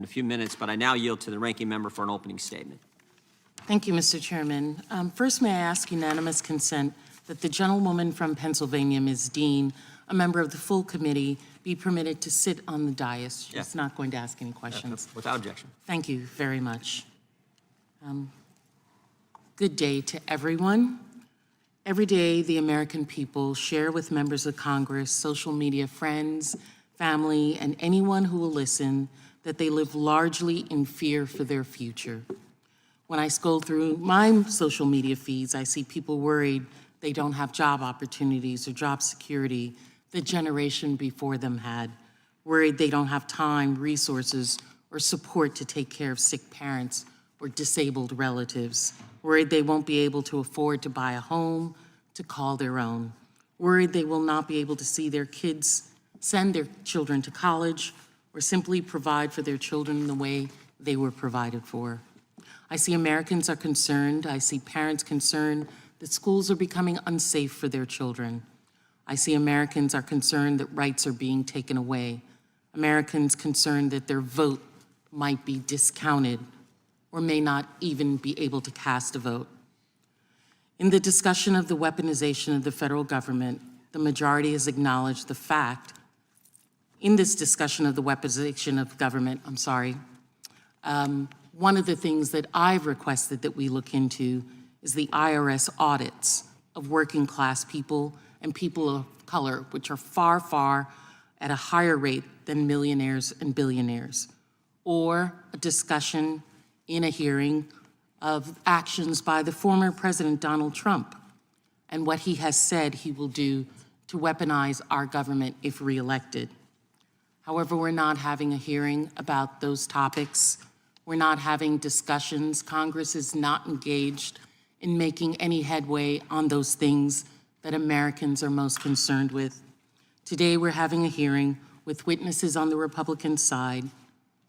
in a few minutes, but I now yield to the ranking member for an opening statement. Thank you, Mr. Chairman. First, may I ask unanimous consent that the gentlewoman from Pennsylvania, Ms. Dean, a member of the full committee, be permitted to sit on the dais. She's not going to ask any questions. Without objection. Thank you very much. Good day to everyone. Every day, the American people share with members of Congress, social media friends, family, and anyone who will listen that they live largely in fear for their future. When I scroll through my social media feeds, I see people worried they don't have job opportunities or job security the generation before them had, worried they don't have time, resources, or support to take care of sick parents or disabled relatives, worried they won't be able to afford to buy a home to call their own, worried they will not be able to see their kids, send their children to college, or simply provide for their children in the way they were provided for. I see Americans are concerned. I see parents concerned that schools are becoming unsafe for their children. I see Americans are concerned that rights are being taken away. Americans concerned that their vote might be discounted or may not even be able to cast a vote. In the discussion of the weaponization of the federal government, the majority has acknowledged the fact, in this discussion of the weaponization of government, one of the things that I've requested that we look into is the IRS audits of working class people and people of color, which are far, far at a higher rate than millionaires and billionaires, or a discussion in a hearing of actions by the former President Donald Trump and what he has said he will do to weaponize our government if reelected. However, we're not having a hearing about those topics. We're not having discussions. Congress is not engaged in making any headway on those things that Americans are most concerned with. Today, we're having a hearing with witnesses on the Republican side,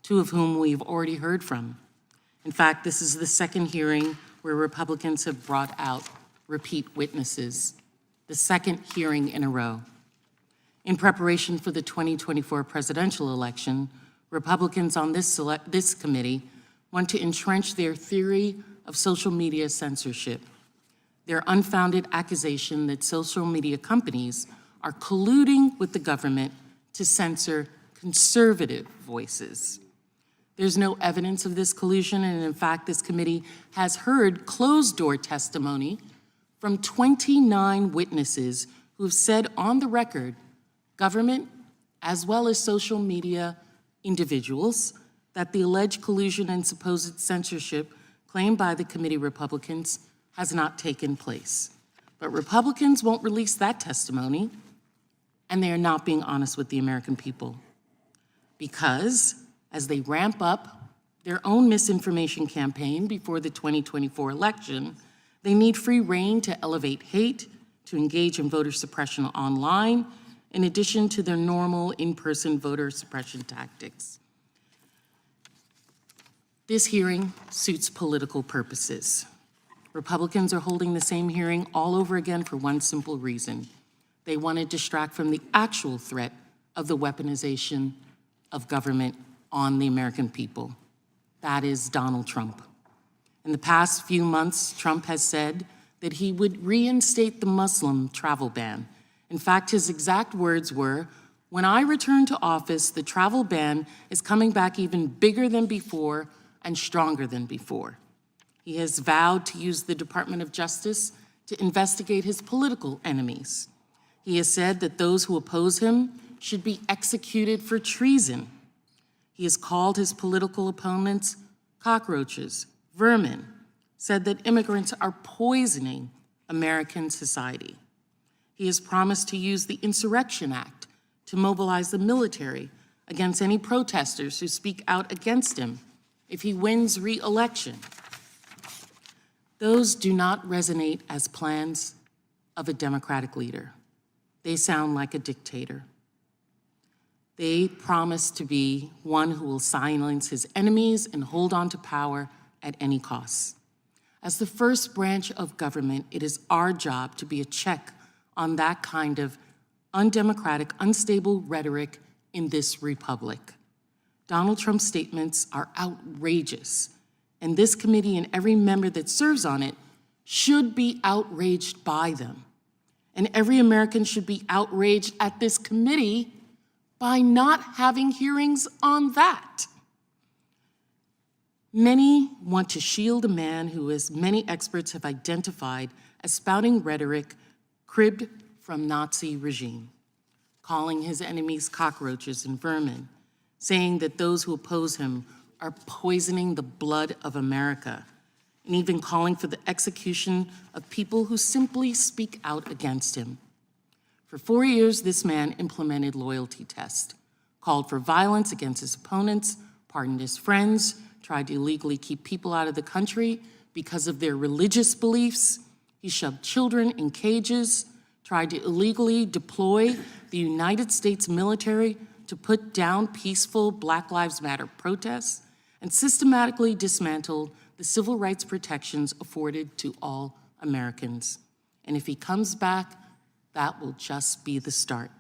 two of whom we've already heard from. In fact, this is the second hearing where Republicans have brought out repeat witnesses, the second hearing in a row. In preparation for the 2024 presidential election, Republicans on this committee want to entrench their theory of social media censorship, their unfounded accusation that social media companies are colluding with the government to censor conservative voices. There's no evidence of this collusion, and in fact, this committee has heard closed-door testimony from 29 witnesses who've said on the record, government, as well as social media individuals, that the alleged collusion and supposed censorship claimed by the committee Republicans has not taken place. But Republicans won't release that testimony, and they are not being honest with the American people. Because as they ramp up their own misinformation campaign before the 2024 election, they need free rein to elevate hate, to engage in voter suppression online, in addition to their normal in-person voter suppression tactics. This hearing suits political purposes. Republicans are holding the same hearing all over again for one simple reason. They want to distract from the actual threat of the weaponization of government on the American people. That is Donald Trump. In the past few months, Trump has said that he would reinstate the Muslim travel ban. In fact, his exact words were, "When I return to office, the travel ban is coming back even bigger than before and stronger than before." He has vowed to use the Department of Justice to investigate his political enemies. He has said that those who oppose him should be executed for treason. He has called his political opponents cockroaches, vermin, said that immigrants are poisoning American society. He has promised to use the Insurrection Act to mobilize the military against any protesters who speak out against him if he wins re-election. Those do not resonate as plans of a democratic leader. They sound like a dictator. They promise to be one who will silence his enemies and hold on to power at any cost. As the first branch of government, it is our job to be a check on that kind of undemocratic, unstable rhetoric in this republic. Donald Trump's statements are outrageous, and this committee and every member that serves on it should be outraged by them. And every American should be outraged at this committee by not having hearings on that. Many want to shield a man who, as many experts have identified, as spouting rhetoric cribbed from Nazi regime, calling his enemies cockroaches and vermin, saying that those who oppose him are poisoning the blood of America, and even calling for the execution of people who simply speak out against him. For 4 years, this man implemented loyalty tests, called for violence against his opponents, pardoned his friends, tried to illegally keep people out of the country because of their religious beliefs. He shoved children in cages, tried to illegally deploy the United States military to put down peaceful Black Lives Matter protests, and systematically dismantled the civil rights protections afforded to all Americans. And if he comes back, that will just be the start.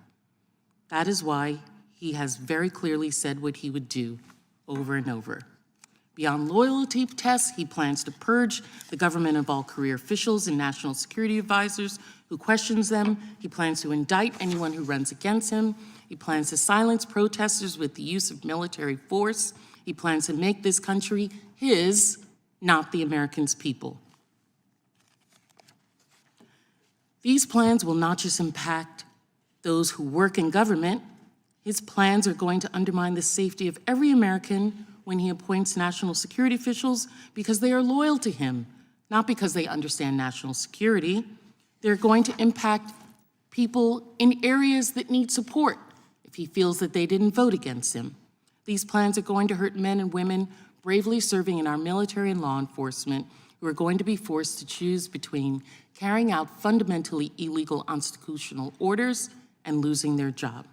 That is why he has very clearly said what he would do over and over. Beyond loyalty tests, he plans to purge the government of all career officials and national security advisors who questions them. He plans to indict anyone who runs against him. He plans to silence protesters with the use of military force. He plans to make this country his, not the Americans' people. These plans will not just impact those who work in government. His plans are going to undermine the safety of every American when he appoints national security officials because they are loyal to him, not because they understand national security. They're going to impact people in areas that need support if he feels that they didn't vote against him. These plans are going to hurt men and women bravely serving in our military and law enforcement who are going to be forced to choose between carrying out fundamentally illegal unconstitutional orders and losing their job.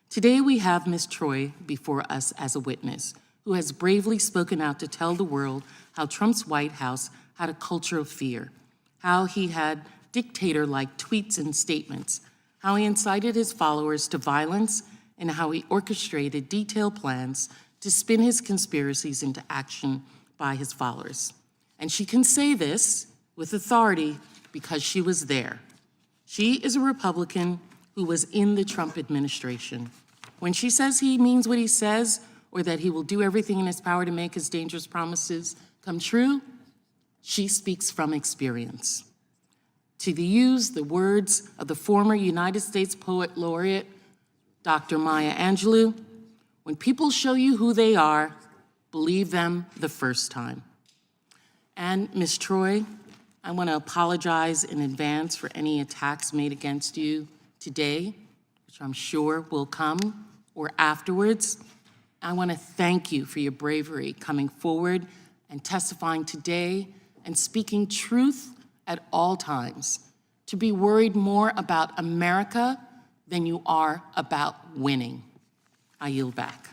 Today we have Ms. Troy before us as a witness who has bravely spoken out to tell the world how Trump's White House had a culture of fear, how he had dictator-like tweets and statements, how he incited his followers to violence, and how he orchestrated detailed plans to spin his conspiracies into action by his followers. And she can say this with authority because she was there. She is a Republican who was in the Trump administration. When she says he means what he says, or that he will do everything in his power to make his dangerous promises come true, she speaks from experience. To use the words of the former United States Poet Laureate, Dr. Maya Angelou, when people show you who they are, believe them the first time. And Ms. Troy, I want to apologize in advance for any attacks made against you today, which I'm sure will come, or afterwards. I want to thank you for your bravery coming forward and testifying today and speaking truth at all times, to be worried more about America than you are about winning. I yield back.